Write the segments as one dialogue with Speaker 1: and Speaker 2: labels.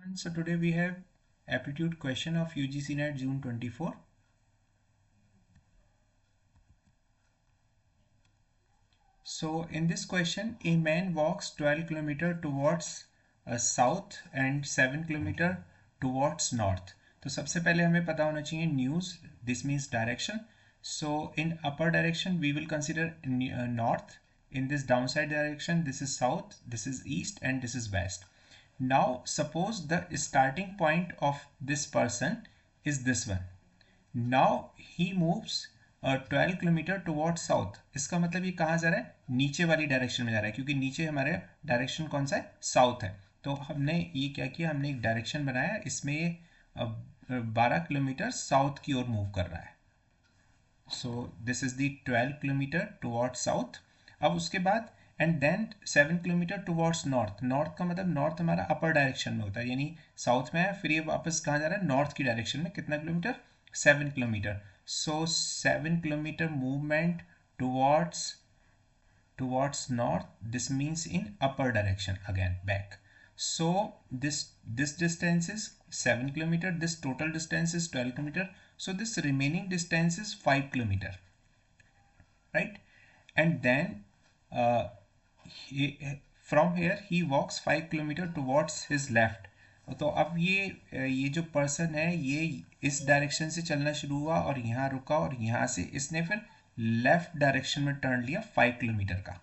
Speaker 1: And so today we have aptitude question of UGC NET June 24. So in this question, a man walks 12 km towards south and 7 km towards north. तो सबसे पहले हमें पता होना चाहिए news. This means direction. So in upper direction we will consider north. In this downside direction, this is south, this is east, and this is west. Now suppose the starting point of this person is this one. Now he moves 12 kilometre toward south. इसका मतलब ये कहाँ जा रहा है? नीचे वाली direction में जा रहा है, क्योंकि नीचे हमारे डायरेक्शन कौन सा है? साउथ है. तो हमने ये क्या किया, हमने एक डायरेक्शन बनाया, इसमें ये 12 किलोमीटर साउथ की ओर मूव कर रहा है. So this is the 12 kilometre toward south. अब उसके बाद and then 7 kilometre towards north. North का मतलब नॉर्थ हमारा अपर डायरेक्शन में होता है, यानी साउथ में है, फिर ये वापस कहाँ जा रहा है? नॉर्थ की डायरेक्शन में. कितना kilometre? 7 kilometre. So 7 kilometer movement towards north. This means in upper direction, again back. So this distance is 7 kilometer. This total distance is 12 kilometer. So this remaining distance is 5 kilometer, right? And then from here he walks 5 kilometer towards his left. तो अब ये जो person है ये इस direction से चलना शुरू हुआ और यहाँ रुका, और यहाँ से इसने फिर लेफ्ट डायरेक्शन में टर्न लिया 5 किलोमीटर का.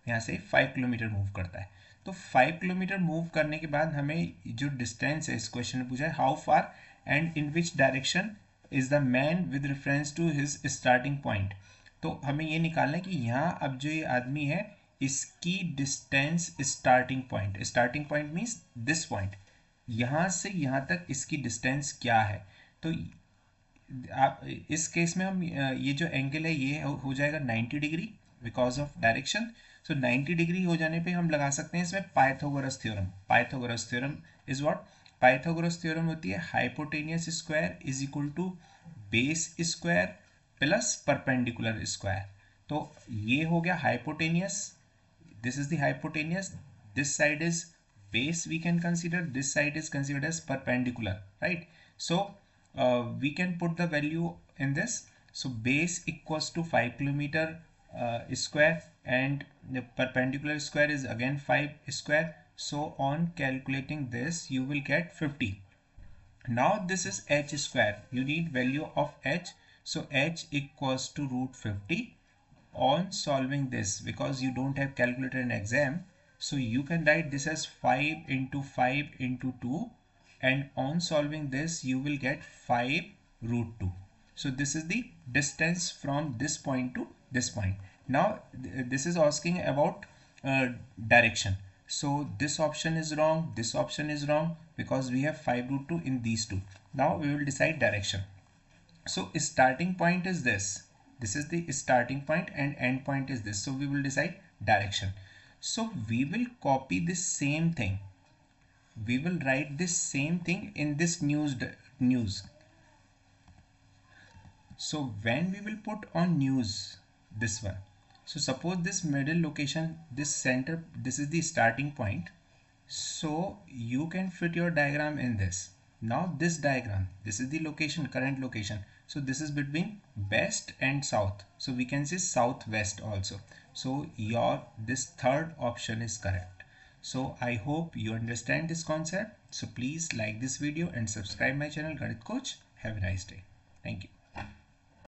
Speaker 1: यहाँ से 5 किलोमीटर मूव करता है. तो 5 किलोमीटर मूव करने के बाद हमें जो डिस्टेंस है, इस क्वेश्चन में पूछा है how far and in which direction is the man with reference to his starting point. तो हमें ये निकालना है कि यहाँ अब जो ये आदमी है इसकी distance starting point means this point, यहाँ से यहाँ तक इसकी डिस्टेंस क्या है. तो आप इस केस में हम ये जो एंगल है ये हो जाएगा 90 degree because of direction. So 90 degree हो जाने पे हम लगा सकते हैं इसमें Pythagoras theorem. Pythagoras theorem is what? Pythagoras theorem होती है hypotenuse square is equal to base square plus perpendicular square. तो ये हो गया hypotenuse. This is the hypotenuse. This side is base. We can consider this side is considered as perpendicular, right? So we can put the value in this. So base equals to 5 kilometer square, and the perpendicular square is again 5 square. So on calculating this, you will get 50. Now this is h square. You need value of h. So h equals to root 50. On solving this, because you don't have calculator in exam, so you can write this as 5 into 5 into 2, and on solving this you will get 5 root 2. So this is the distance from this point to this point. Now this is asking about direction. So this option is wrong, this option is wrong, because we have 5 root 2 in these two. Now we will decide direction. So starting point is this. This is the starting point and end point is this. So we will decide direction. So we will copy this same thing. We will write this same thing in this news. So when we will put on news this one. So suppose this middle location, this center, this is the starting point. So you can fit your diagram in this. Now this diagram, this is the location, current location. So this is between west and south. So we can say southwest also. So this third option is correct. So I hope you understand this concept. So please like this video and subscribe my channel Ganit Coach. Have a nice day. Thank you.